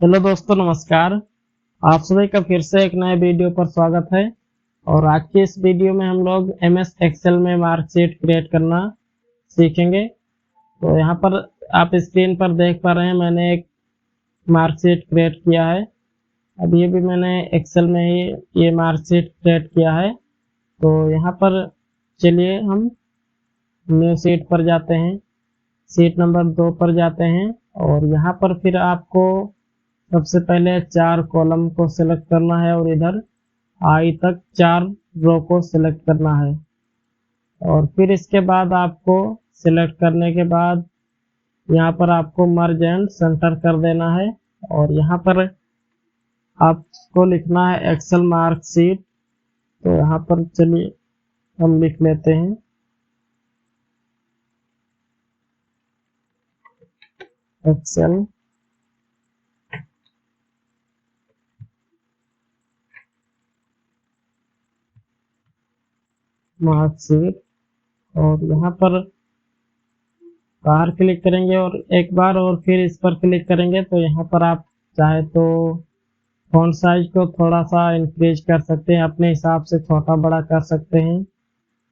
Hello दोस्तों, नमस्कार। आप सभी का फिर से एक नए वीडियो पर स्वागत है। और आज की इस वीडियो में हम लोग एमएस एक्सेल में मार्कशीट क्रिएट करना सीखेंगे। तो यहाँ पर आप स्क्रीन पर देख पा रहे हैं, मैंने एक मार्कशीट क्रिएट किया है। अब ये भी मैंने एक्सेल में ही ये मार्कशीट क्रिएट किया है। तो यहाँ पर चलिए हम न्यू शीट पर जाते हैं, शीट नंबर 2 पर जाते हैं। और यहाँ पर फिर आपको सबसे पहले 4 कॉलम को सिलेक्ट करना है और इधर आई तक 4 रो को सिलेक्ट करना है। और फिर इसके बाद आपको सिलेक्ट करने के बाद यहाँ पर आपको मर्ज एंड सेंटर कर देना है। और यहाँ पर आपको लिखना है एक्सेल मार्कशीट। तो यहाँ पर चलिए हम लिख लेते हैं एक्सेल मार्कशीट। और यहाँ पर बाहर क्लिक करेंगे और एक बार और फिर इस पर क्लिक करेंगे। तो यहाँ पर आप चाहे तो फॉन्ट साइज को थोड़ा सा इंक्रीज कर सकते हैं, अपने हिसाब से छोटा बड़ा कर सकते हैं।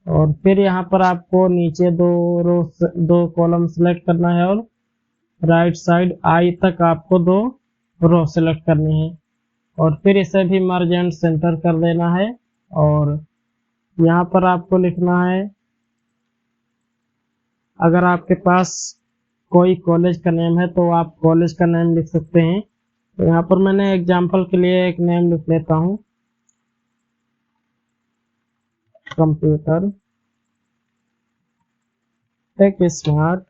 और फिर यहाँ पर आपको नीचे दो कॉलम सेलेक्ट करना है और राइट साइड आई तक आपको 2 रो सेलेक्ट करनी है। और फिर इसे भी मर्ज एंड सेंटर कर देना है। और यहाँ पर आपको लिखना है, अगर आपके पास कोई कॉलेज का नेम है तो आप कॉलेज का नेम लिख सकते हैं। तो यहाँ पर मैंने एग्जांपल के लिए एक नेम लिख लेता हूँ, computer tech smart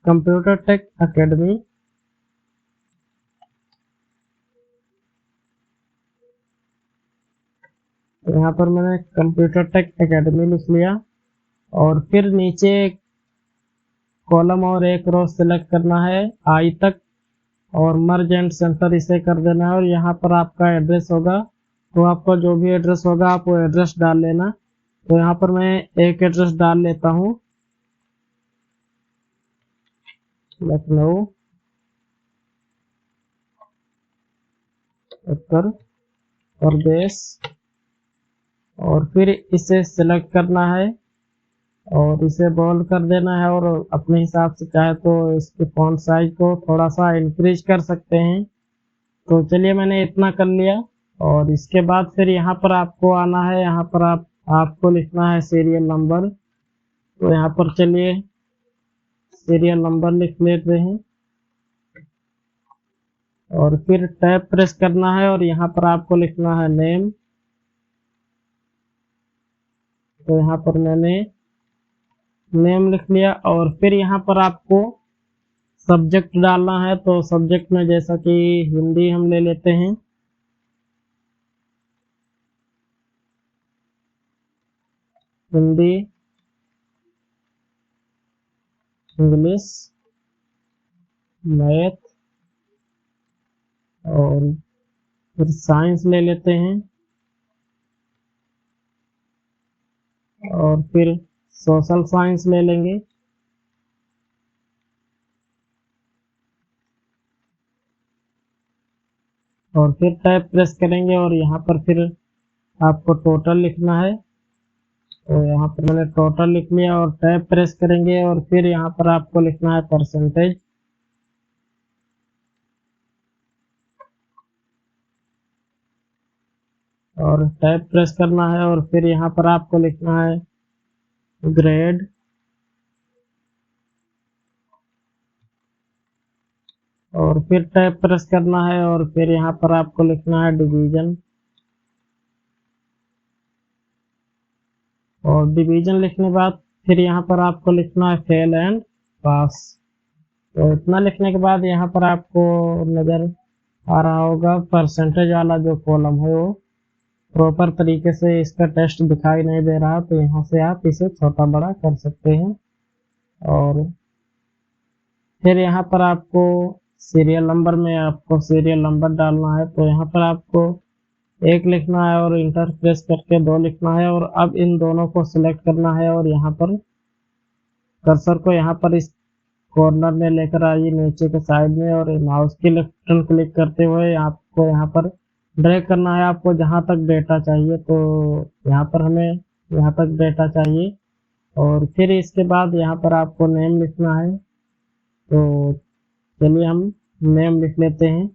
computer tech academy. तो यहाँ पर मैंने कंप्यूटर टेक एकेडमी लिख लिया। और फिर नीचे कॉलम और एक रो सिलेक्ट करना है आई तक और मर्ज एंड सेंटर इसे कर देना है। और यहाँ पर आपका एड्रेस होगा, तो आपका जो भी एड्रेस होगा आप वो एड्रेस डाल लेना। तो यहाँ पर मैं एक एड्रेस डाल लेता हूँ, लखनऊ उत्तर प्रदेश। और फिर इसे सिलेक्ट करना है और इसे बोल्ड कर देना है। और अपने हिसाब से चाहे तो इसके फॉन्ट साइज को थोड़ा सा इंक्रीज कर सकते हैं। तो चलिए मैंने इतना कर लिया। और इसके बाद फिर यहाँ पर आपको आना है, यहाँ पर आपको लिखना है सीरियल नंबर। तो यहाँ पर चलिए सीरियल नंबर लिख लेते हैं और फिर टैब प्रेस करना है और यहाँ पर आपको लिखना है नेम। तो यहाँ पर मैंने नेम लिख लिया। और फिर यहाँ पर आपको सब्जेक्ट डालना है। तो सब्जेक्ट में जैसा कि हिंदी हम ले लेते हैं, हिंदी, इंग्लिश, मैथ और फिर साइंस ले लेते हैं। और फिर सोशल साइंस ले लेंगे। और फिर टैब प्रेस करेंगे और यहाँ पर फिर आपको टोटल लिखना है। तो यहाँ पर मैंने टोटल लिख लिया और टैब प्रेस करेंगे और फिर यहाँ पर आपको लिखना है परसेंटेज। और टैब प्रेस करना है और फिर यहाँ पर आपको लिखना है ग्रेड। और फिर टैब प्रेस करना है और फिर यहाँ पर आपको लिखना है डिवीजन। और डिवीजन लिखने के बाद फिर यहाँ पर आपको लिखना है फेल एंड पास। तो इतना लिखने के बाद यहाँ पर आपको नजर आ रहा होगा परसेंटेज वाला जो कॉलम है वो प्रॉपर तरीके से इसका टेस्ट दिखाई नहीं दे रहा। तो यहाँ से आप इसे छोटा बड़ा कर सकते हैं। और फिर यहाँ पर आपको सीरियल नंबर में आपको सीरियल नंबर डालना है। तो यहाँ पर आपको 1 लिखना है और इंटर प्रेस करके 2 लिखना है। और अब इन दोनों को सिलेक्ट करना है और यहाँ पर कर्सर को यहाँ पर इस कॉर्नर में लेकर आइए नीचे के साइड में, और माउस की लेफ्ट बटन क्लिक करते हुए आपको यहाँ पर ड्रैग करना है। आपको जहाँ तक डेटा चाहिए, तो यहाँ पर हमें यहाँ तक डेटा चाहिए, और फिर इसके बाद यहाँ पर आपको नेम लिखना है। तो चलिए हम नेम लिख लेते हैं।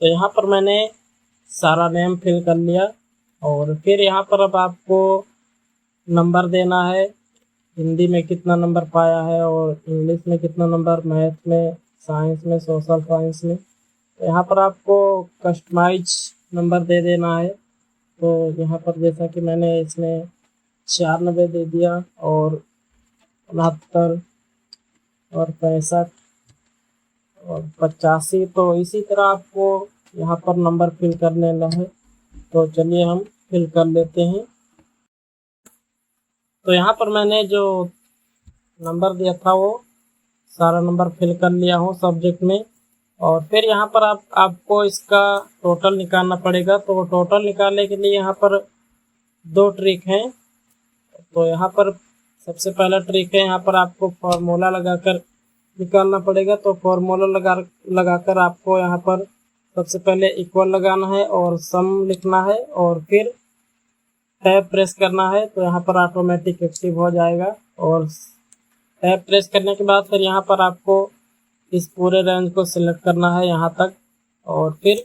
तो यहाँ पर मैंने सारा नेम फिल कर लिया, और फिर यहाँ पर अब आपको नंबर देना है। हिंदी में कितना नंबर पाया है, और इंग्लिश में कितना नंबर, मैथ में, साइंस में, सोशल साइंस में। तो यहाँ पर आपको कस्टमाइज नंबर दे देना है। तो यहाँ पर जैसा कि मैंने इसमें 96 दे दिया, और 69 और 65 और 85। तो इसी तरह आपको यहाँ पर नंबर फिल कर लेना है। तो चलिए हम फिल कर लेते हैं। तो यहाँ पर मैंने जो नंबर दिया था वो सारा नंबर फिल कर लिया हूँ सब्जेक्ट में। और फिर यहाँ पर आपको इसका टोटल निकालना पड़ेगा। तो टोटल निकालने के लिए यहाँ पर 2 ट्रिक हैं। तो यहाँ पर सबसे पहला ट्रिक है, यहाँ पर आपको फॉर्मूला लगाकर निकालना पड़ेगा। तो फॉर्मूला लगाकर आपको यहाँ पर सबसे पहले इक्वल लगाना है और सम लिखना है, और फिर टैब प्रेस करना है। तो यहाँ पर ऑटोमेटिक एक्टिव हो जाएगा। और टैब प्रेस करने के बाद फिर यहाँ पर आपको इस पूरे रेंज को सिलेक्ट करना है यहाँ तक, और फिर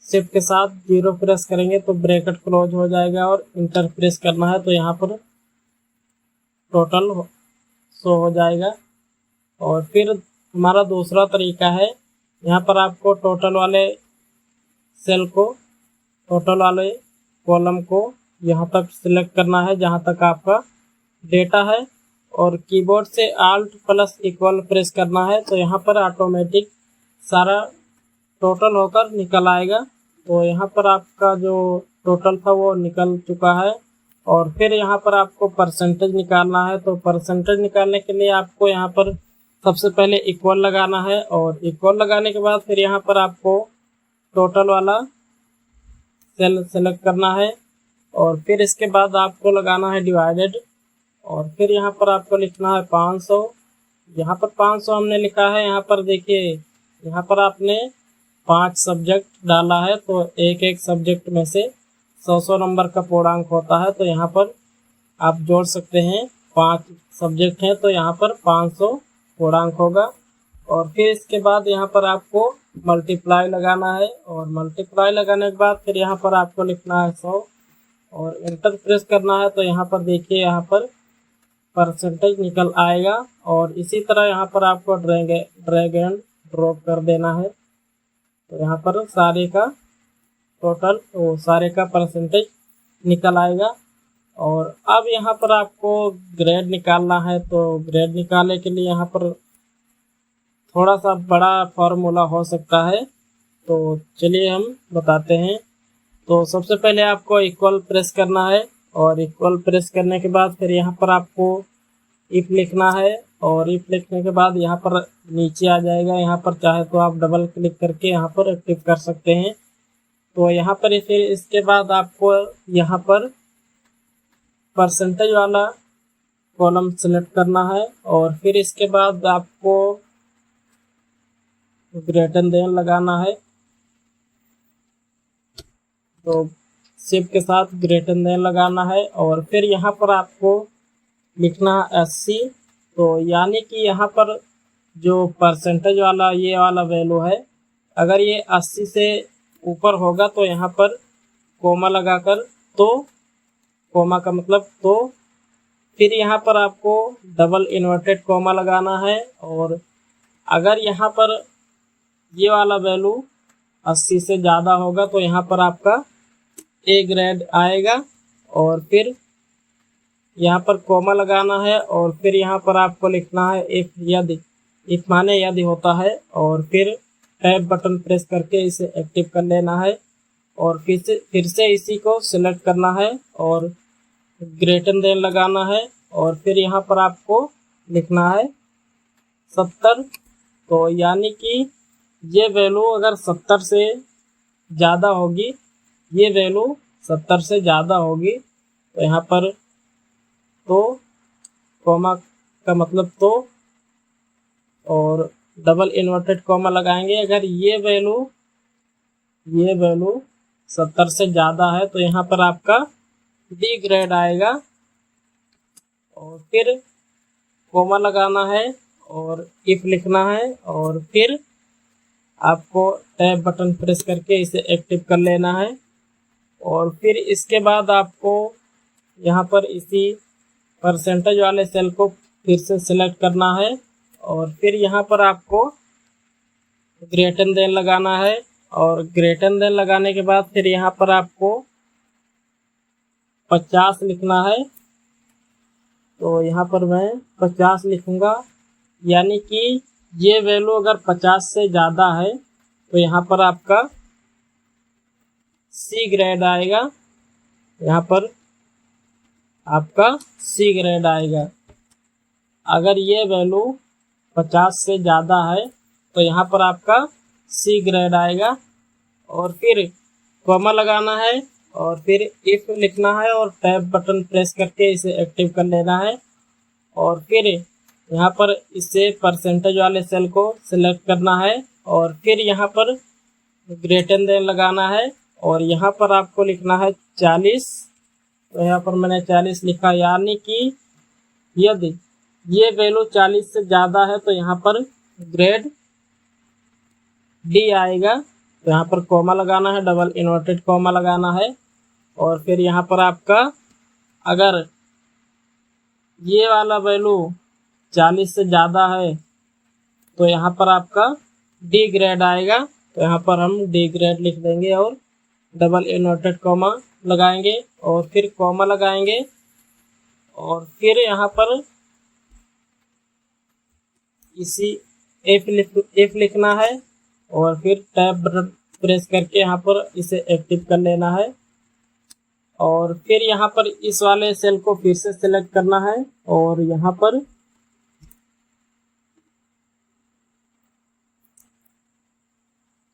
शिफ्ट के साथ 0 प्रेस करेंगे तो ब्रैकेट क्लोज हो जाएगा, और इंटर प्रेस करना है तो यहाँ पर टोटल शो हो जाएगा। और फिर हमारा दूसरा तरीका है, यहाँ पर आपको टोटल वाले सेल को, टोटल वाले कॉलम को यहाँ तक सिलेक्ट करना है जहाँ तक आपका डेटा है, और कीबोर्ड से Alt प्लस इक्वल प्रेस करना है। तो यहाँ पर ऑटोमेटिक सारा टोटल होकर निकल आएगा। तो यहाँ पर आपका जो टोटल था वो निकल चुका है। और फिर यहाँ पर आपको परसेंटेज निकालना है। तो परसेंटेज निकालने के लिए आपको यहाँ पर सबसे पहले इक्वल लगाना है, और इक्वल लगाने के बाद फिर यहाँ पर आपको टोटल वाला सेल सेलेक्ट करना है, और फिर इसके बाद आपको लगाना है डिवाइडेड, और फिर यहाँ पर आपको लिखना है 500। यहाँ पर 500 हमने लिखा है। यहाँ पर देखिए, यहाँ पर आपने 5 सब्जेक्ट डाला है, तो एक एक सब्जेक्ट में से 100 नंबर का पूर्णांक होता है। तो यहाँ पर आप जोड़ सकते हैं, 5 सब्जेक्ट हैं तो यहाँ पर 500 पूर्णांक होगा। और फिर इसके बाद यहाँ पर आपको मल्टीप्लाई लगाना है, और मल्टीप्लाई लगाने के बाद फिर यहाँ पर आपको लिखना है 100 और इंटर प्रेस करना है। तो यहाँ पर देखिए, यहाँ पर परसेंटेज निकल आएगा। और इसी तरह यहाँ पर आपको ड्रैग एंड ड्रॉप कर देना है। तो यहाँ पर सारे का टोटल, सारे का परसेंटेज निकल आएगा। और अब यहाँ पर आपको ग्रेड निकालना है। तो ग्रेड निकालने के लिए यहाँ पर थोड़ा सा बड़ा फॉर्मूला हो सकता है, तो चलिए हम बताते हैं। तो सबसे पहले आपको इक्वल प्रेस करना है, और इक्वल प्रेस करने के बाद फिर यहाँ पर आपको इफ लिखना है, और इफ लिखने के बाद यहाँ पर नीचे आ जाएगा। यहाँ पर चाहे तो आप डबल क्लिक करके यहाँ पर एक्टिव कर सकते हैं। तो यहाँ पर फिर इसके बाद आपको यहाँ पर परसेंटेज वाला कॉलम सेलेक्ट करना है, और फिर इसके बाद आपको ग्रेटर देन लगाना है। तो शिफ्ट के साथ ग्रेटर देन लगाना है, और फिर यहाँ पर आपको लिखना है 80। तो यानी कि यहाँ पर जो परसेंटेज वाला ये वाला वैल्यू है, अगर ये 80 से ऊपर होगा तो यहाँ पर कोमा लगाकर, तो कोमा का मतलब तो फिर यहाँ पर आपको डबल इन्वर्टेड कोमा लगाना है। और अगर यहाँ पर ये वाला वैल्यू 80 से ज़्यादा होगा तो यहाँ पर आपका ए ग्रेड आएगा, और फिर यहाँ पर कोमा लगाना है, और फिर यहाँ पर आपको लिखना है इफ, यदि, इफ माने यदि होता है, और फिर टैब बटन प्रेस करके इसे एक्टिव कर लेना है, और फिर से इसी को सिलेक्ट करना है और ग्रेटर देन लगाना है, और फिर यहाँ पर आपको लिखना है 70। तो यानी कि ये वैल्यू अगर 70 से ज़्यादा होगी, ये वैल्यू 70 से ज़्यादा होगी, तो यहाँ पर तो कॉमा का मतलब तो, और डबल इन्वर्टेड कॉमा लगाएंगे। अगर ये वैल्यू 70 से ज़्यादा है तो यहाँ पर आपका डी ग्रेड आएगा, और फिर कॉमा लगाना है और इफ लिखना है, और फिर आपको टैब बटन प्रेस करके इसे एक्टिव कर लेना है। और फिर इसके बाद आपको यहाँ पर इसी परसेंटेज वाले सेल को फिर से सिलेक्ट करना है, और फिर यहाँ पर आपको ग्रेटर देन लगाना है, और ग्रेटर देन लगाने के बाद फिर यहाँ पर आपको 50 लिखना है। तो यहाँ पर मैं 50 लिखूँगा, यानी कि ये वैल्यू अगर 50 से ज़्यादा है तो यहाँ पर आपका सी ग्रेड आएगा, यहाँ पर आपका सी ग्रेड आएगा। अगर ये वैल्यू 50 से ज़्यादा है तो यहाँ पर आपका सी ग्रेड आएगा, और फिर कॉमा लगाना है और फिर इफ लिखना है और टैब बटन प्रेस करके इसे एक्टिव कर लेना है। और फिर यहाँ पर इसे परसेंटेज वाले सेल को सिलेक्ट करना है, और फिर यहाँ पर ग्रेटर देन लगाना है, और यहाँ पर आपको लिखना है 40। तो यहाँ पर मैंने 40 लिखा, यानी कि यदि ये वैल्यू 40 से ज़्यादा है तो यहाँ पर ग्रेड डी आएगा। तो यहाँ पर कॉमा लगाना है, डबल इन्वर्टेड कॉमा लगाना है, और फिर यहाँ पर आपका अगर ये वाला वैल्यू 40 से ज़्यादा है तो यहाँ पर आपका डी ग्रेड आएगा। तो यहाँ पर हम डी ग्रेड लिख देंगे और डबल इन्वर्टेड कॉमा लगाएंगे, और फिर कॉमा लगाएंगे, और फिर यहाँ पर इसी एफ लिखना है, और फिर टैब बटन प्रेस करके यहाँ पर इसे एक्टिव कर लेना है। और फिर यहाँ पर इस वाले सेल को फिर से सिलेक्ट करना है, और यहाँ पर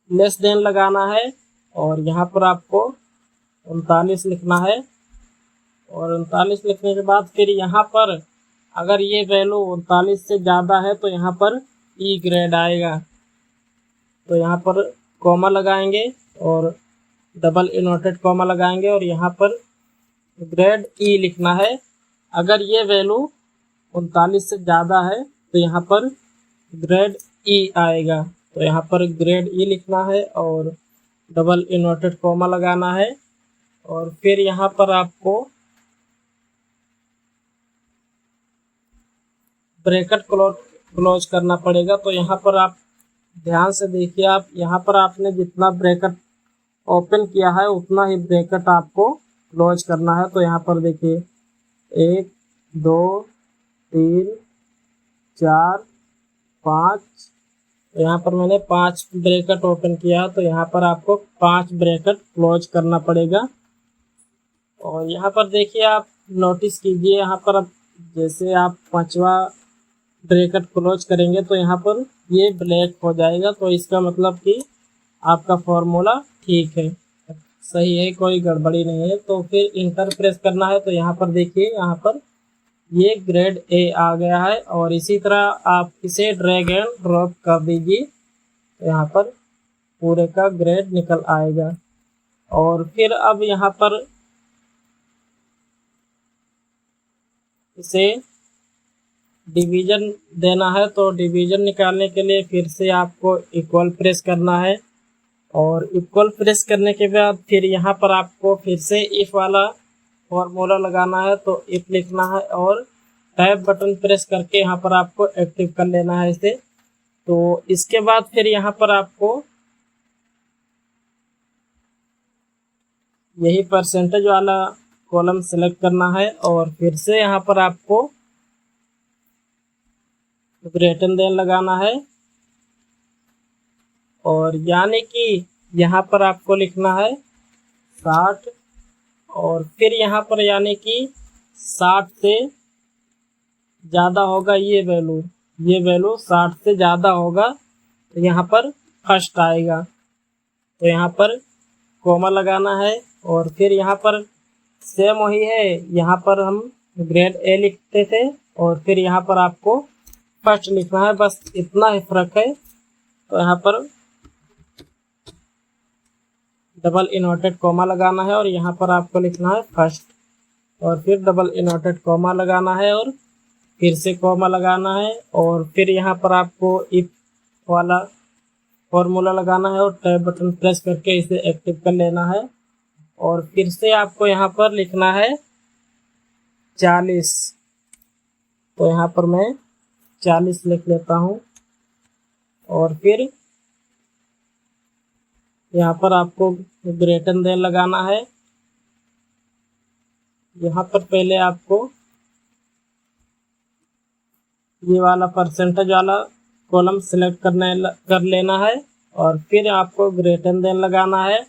लेस देन लगाना है, और यहाँ पर आपको 39 लिखना है। और 39 लिखने के बाद फिर यहाँ पर अगर ये वैल्यू 39 से ज़्यादा है तो यहाँ पर ई ग्रेड आएगा। तो यहाँ पर कॉमा लगाएंगे और डबल इन्वर्टेड कॉमा लगाएंगे, और यहाँ पर ग्रेड ई लिखना है। अगर ये वैल्यू 39 से ज़्यादा है तो यहाँ पर ग्रेड ई आएगा। तो यहाँ पर ग्रेड ई लिखना है और डबल इन्वर्टेड कॉमा लगाना है, और फिर यहाँ पर आपको ब्रैकेट क्लोज करना पड़ेगा। तो यहाँ पर आप ध्यान से देखिए, आप यहाँ पर आपने जितना ब्रैकेट ओपन किया है उतना ही ब्रैकेट आपको क्लोज करना है। तो यहाँ पर देखिए 1 2 3 4 5, यहाँ पर मैंने 5 ब्रैकेट ओपन किया है, तो यहाँ पर आपको 5 ब्रैकेट क्लोज करना पड़ेगा। और यहाँ पर देखिए, आप नोटिस कीजिए, यहाँ पर अब जैसे आप 5वां ब्रैकेट क्लोज करेंगे तो यहाँ पर ये ब्लैक हो जाएगा। तो इसका मतलब कि आपका फॉर्मूला ठीक है, सही है, कोई गड़बड़ी नहीं है। तो फिर इंटर प्रेस करना है। तो यहाँ पर देखिए, यहाँ पर ये ग्रेड ए आ गया है, और इसी तरह आप इसे ड्रैग एंड ड्रॉप कर दीजिए, तो यहाँ पर पूरे का ग्रेड निकल आएगा। और फिर अब यहाँ पर इसे डिवीजन देना है। तो डिवीजन निकालने के लिए फिर से आपको इक्वल प्रेस करना है, और इक्वल प्रेस करने के बाद फिर यहाँ पर आपको फिर से इफ वाला फॉर्मूला लगाना है। तो इफ लिखना है और टैब बटन प्रेस करके यहाँ पर आपको एक्टिव कर लेना है इसे। तो इसके बाद फिर यहाँ पर आपको यही परसेंटेज वाला कॉलम सेलेक्ट करना है, और फिर से यहाँ पर आपको ग्रेटर देन लगाना है, और यानी कि यहाँ पर आपको लिखना है 60, और फिर यहाँ पर यानी कि 60 से ज़्यादा होगा ये वैल्यू 60 से ज़्यादा होगा तो यहाँ पर फर्स्ट आएगा। तो यहाँ पर कॉमा लगाना है, और फिर यहाँ पर सेम वही है, यहाँ पर हम ग्रेड ए लिखते थे और फिर यहाँ पर आपको फर्स्ट लिखना है, बस इतना ही फर्क है। तो यहाँ पर डबल इन्वर्टेड कॉमा लगाना है और यहाँ पर आपको लिखना है फर्स्ट, और फिर डबल इन्वर्टेड कॉमा लगाना है और फिर से कॉमा लगाना है, और फिर यहाँ पर आपको इफ वाला फॉर्मूला लगाना है और टैब बटन प्रेस करके इसे एक्टिव कर लेना है। और फिर से आपको यहाँ पर लिखना है 40। तो यहाँ पर मैं 40 लिख लेता हूँ, और फिर यहाँ पर आपको ग्रेटर देन लगाना है। यहाँ पर पहले आपको ये वाला परसेंटेज वाला कॉलम सिलेक्ट कर लेना है, और फिर आपको ग्रेटर देन लगाना है,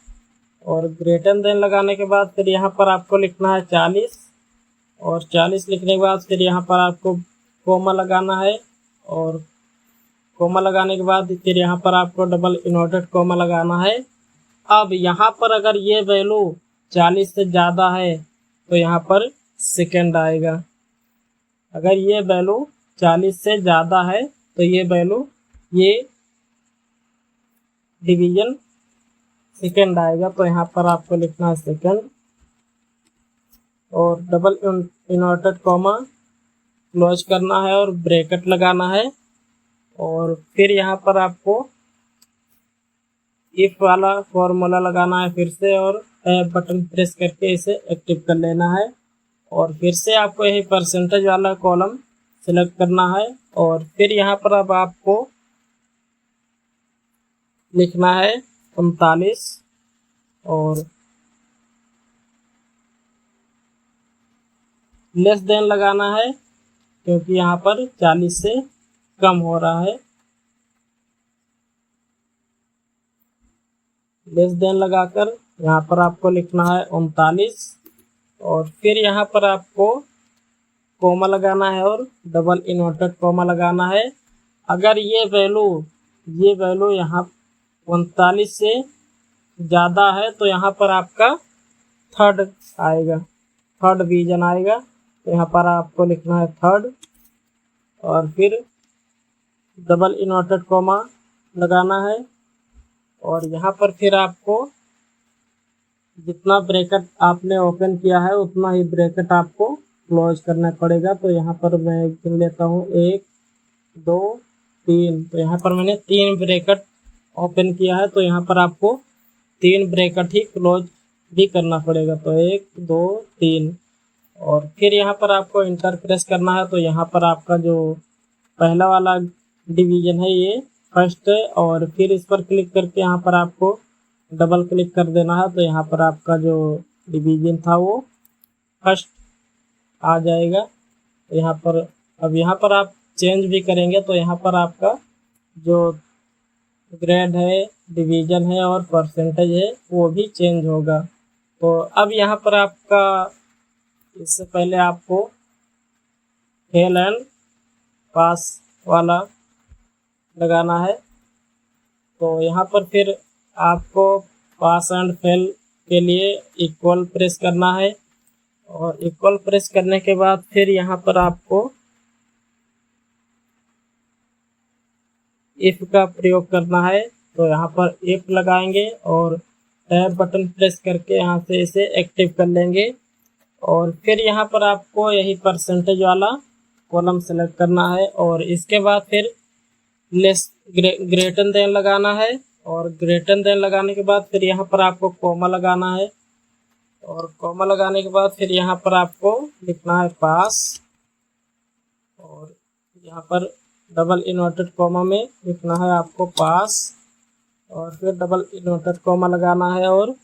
और ग्रेटर देन लगाने के बाद फिर यहाँ पर आपको लिखना है 40, और 40 लिखने के बाद फिर यहाँ पर आपको कोमा लगाना है, और कोमा लगाने के बाद फिर यहाँ पर आपको डबल इन्वर्टेड कोमा लगाना है। अब यहाँ पर अगर ये वैल्यू 40 से ज़्यादा है तो यहाँ पर सेकंड आएगा। अगर ये वैल्यू 40 से ज़्यादा है तो ये वैल्यू ये डिवीजन सेकंड आएगा। तो यहाँ पर आपको लिखना है सेकंड, और डबल इन्वर्टेड कॉमा क्लोज करना है और ब्रैकेट लगाना है, और फिर यहाँ पर आपको इफ वाला फॉर्मूला लगाना है फिर से, और टैब बटन प्रेस करके इसे एक्टिव कर लेना है, और फिर से आपको यही परसेंटेज वाला कॉलम सिलेक्ट करना है, और फिर यहाँ पर अब आपको लिखना है 39 और लेस देन लगाना है, क्योंकि यहाँ पर 40 से कम हो रहा है। लेस देन लगाकर यहाँ पर आपको लिखना है 39, और फिर यहाँ पर आपको कोमा लगाना है और डबल इन्वर्टेड कोमा लगाना है। अगर ये वैल्यू यहाँ 39 से ज़्यादा है तो यहाँ पर आपका थर्ड आएगा, थर्ड डिवीजन आएगा। तो यहाँ पर आपको लिखना है थर्ड, और फिर डबल इन्वर्टेड कोमा लगाना है, और यहाँ पर फिर आपको जितना ब्रैकेट आपने ओपन किया है उतना ही ब्रैकेट आपको क्लोज करना पड़ेगा। तो यहाँ पर मैं गिन लेता हूँ 1 2 3। तो यहाँ पर मैंने 3 ब्रैकेट ओपन किया है, तो यहाँ पर आपको 3 ब्रैकेट ही क्लोज भी करना पड़ेगा। तो 1 2 3, और फिर यहाँ पर आपको इंटर प्रेस करना है। तो यहाँ पर आपका जो पहला वाला डिवीजन है ये फर्स्ट है, और फिर इस पर क्लिक करके यहाँ पर आपको डबल क्लिक कर देना है। तो यहाँ पर आपका जो डिवीजन था वो फर्स्ट आ जाएगा। तो यहाँ पर अब यहाँ पर आप चेंज भी करेंगे तो यहाँ पर आपका जो ग्रेड है, डिवीजन है और परसेंटेज है वो भी चेंज होगा। तो अब यहाँ पर आपका इससे पहले आपको फेल एंड पास वाला लगाना है। तो यहाँ पर फिर आपको पास एंड फेल के लिए इक्वल प्रेस करना है, और इक्वल प्रेस करने के बाद फिर यहाँ पर आपको इफ का प्रयोग करना है। तो यहाँ पर इफ लगाएंगे और टैब बटन प्रेस करके यहाँ से इसे एक्टिव कर लेंगे, और फिर यहाँ पर आपको यही परसेंटेज वाला कॉलम सेलेक्ट करना है, और इसके बाद फिर लेस ग्रेटर देन लगाना है, और ग्रेटर देन लगाने के बाद फिर यहाँ पर आपको कोमा लगाना है, और कोमा लगाने के बाद फिर यहाँ पर आपको लिखना है पास, और यहाँ पर डबल इन्वर्टेड कोमा में लिखना है आपको पास, और फिर डबल इन्वर्टेड कोमा लगाना है और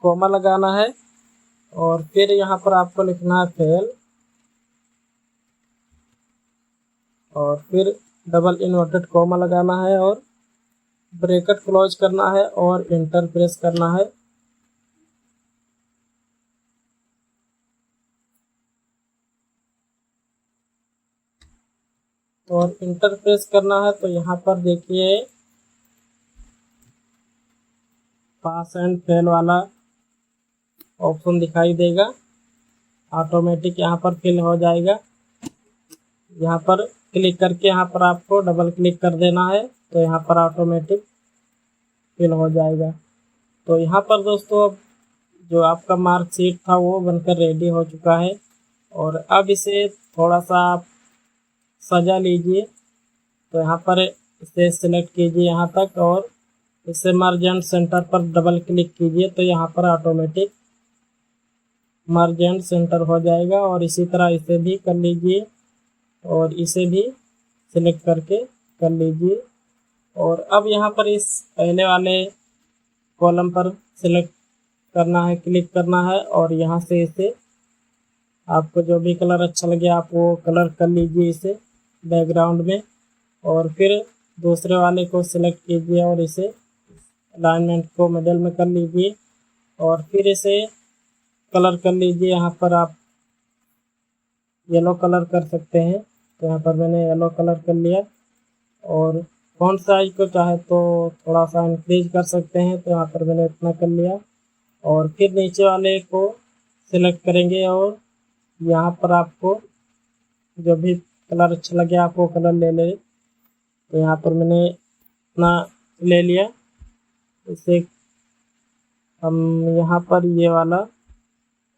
कोमा लगाना है, और फिर यहाँ पर आपको लिखना है फेल, और फिर डबल इन्वर्टेड कोमा लगाना है और ब्रैकेट क्लोज करना है और इंटर प्रेस करना है। और इंटर प्रेस करना है तो यहाँ पर देखिए पास एंड फेल वाला ऑप्शन दिखाई देगा। ऑटोमेटिक यहाँ पर फिल हो जाएगा। यहाँ पर क्लिक करके यहाँ पर आपको डबल क्लिक कर देना है, तो यहाँ पर ऑटोमेटिक फिल हो जाएगा। तो यहाँ पर दोस्तों अब जो आपका मार्कशीट था वो बनकर रेडी हो चुका है। और अब इसे थोड़ा सा आप सजा लीजिए। तो यहाँ पर इसे सिलेक्ट कीजिए यहाँ तक और इसे मर्ज एंड सेंटर पर डबल क्लिक कीजिए, तो यहाँ पर ऑटोमेटिक मर्ज एंड सेंटर हो जाएगा। और इसी तरह इसे भी कर लीजिए और इसे भी सिलेक्ट करके कर लीजिए। और अब यहाँ पर इस पहले वाले कॉलम पर सिलेक्ट करना है, क्लिक करना है और यहाँ से इसे आपको जो भी कलर अच्छा लगे आप वो कलर कर लीजिए इसे बैकग्राउंड में। और फिर दूसरे वाले को सिलेक्ट कीजिए और इसे अलाइनमेंट को मिडल में कर लीजिए और फिर इसे कलर कर लीजिए। यहाँ पर आप येलो कलर कर सकते हैं, तो यहाँ पर मैंने येलो कलर कर लिया। और फॉन्ट साइज को चाहे तो थोड़ा सा इंक्रीज कर सकते हैं, तो यहाँ पर मैंने इतना कर लिया। और फिर नीचे वाले को सिलेक्ट करेंगे और यहाँ पर आपको जो भी कलर अच्छा लगे आप वो कलर ले लें। तो यहाँ पर मैंने इतना ले लिया। इसे हम यहाँ पर ये वाला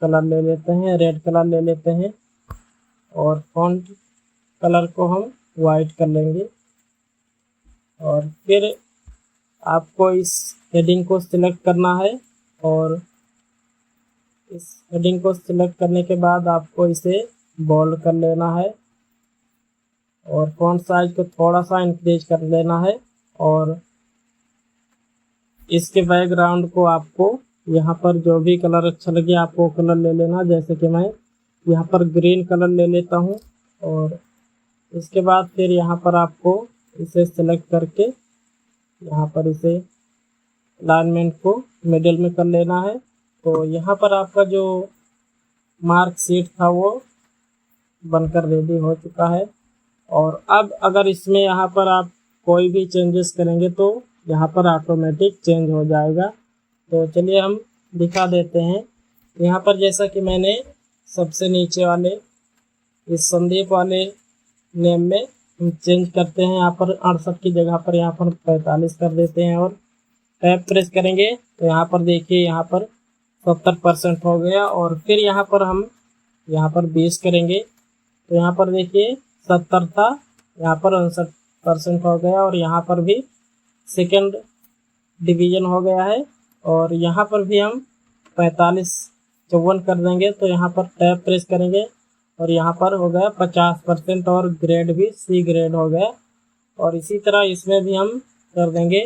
कलर ले लेते हैं, रेड कलर ले लेते हैं और फॉन्ट कलर को हम वाइट कर लेंगे। और फिर आपको इस हेडिंग को सिलेक्ट करना है और इस हेडिंग को सिलेक्ट करने के बाद आपको इसे बोल्ड कर लेना है और फॉन्ट साइज को थोड़ा सा इंक्रीज कर लेना है। और इसके बैकग्राउंड को आपको यहाँ पर जो भी कलर अच्छा लगे आप वो कलर ले लेना। जैसे कि मैं यहाँ पर ग्रीन कलर ले लेता हूँ और इसके बाद फिर यहाँ पर आपको इसे सिलेक्ट करके यहाँ पर इसे अलाइनमेंट को मिडिल में कर लेना है। तो यहाँ पर आपका जो मार्कशीट था वो बनकर रेडी हो चुका है। और अब अगर इसमें यहाँ पर आप कोई भी चेंजेस करेंगे तो यहाँ पर ऑटोमेटिक चेंज हो जाएगा। तो चलिए हम दिखा देते हैं। यहाँ पर जैसा कि मैंने सबसे नीचे वाले इस संदीप वाले नेम में हम चेंज करते हैं, यहाँ पर 68 की जगह पर यहाँ पर 45 कर देते हैं और टैब प्रेस करेंगे तो यहाँ पर देखिए यहाँ पर 70% हो गया। और फिर यहाँ पर हम यहाँ पर 20 करेंगे तो यहाँ पर देखिए 70 था, यहाँ पर 59% हो गया। और यहाँ पर भी सेकंड डिवीजन हो गया है और यहाँ पर भी हम 45-54 कर देंगे तो यहाँ पर टैब प्रेस करेंगे और यहाँ पर हो गया 50% और ग्रेड भी C ग्रेड हो गया। और इसी तरह इसमें भी हम कर देंगे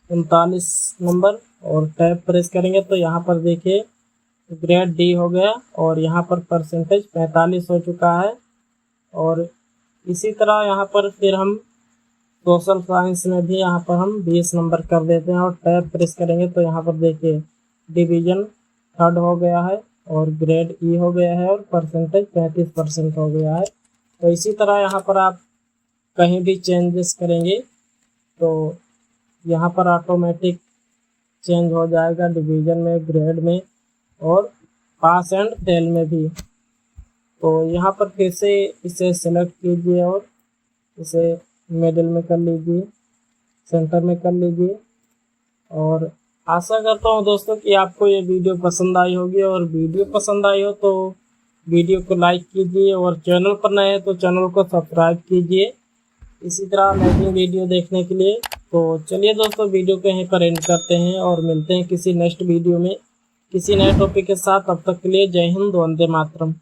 39 नंबर और टैब प्रेस करेंगे तो यहाँ पर देखिए ग्रेड D हो गया और यहाँ पर परसेंटेज 45 हो चुका है। और इसी तरह यहाँ पर फिर हम सोशल साइंस में भी यहाँ पर हम 20 नंबर कर देते हैं और टैब प्रेस करेंगे तो यहाँ पर देखिए डिवीजन 3rd हो गया है और ग्रेड E हो गया है और परसेंटेज 35% हो गया है। तो इसी तरह यहाँ पर आप कहीं भी चेंजेस करेंगे तो यहाँ पर ऑटोमेटिक चेंज हो जाएगा डिवीजन में, ग्रेड में और पास एंड फेल में भी। तो यहाँ पर फिर से इसे सेलेक्ट कीजिए और इसे मिडिल में कर लीजिए, सेंटर में कर लीजिए। और आशा करता हूँ दोस्तों कि आपको ये वीडियो पसंद आई होगी। और वीडियो पसंद आई हो तो वीडियो को लाइक कीजिए और चैनल पर नए हैं तो चैनल को सब्सक्राइब कीजिए इसी तरह अमेजिंग वीडियो देखने के लिए। तो चलिए दोस्तों वीडियो को यहीं पर एंड करते हैं और मिलते हैं किसी नेक्स्ट वीडियो में किसी नए टॉपिक के साथ। तब तक के लिए जय हिंद, वंदे मातरम।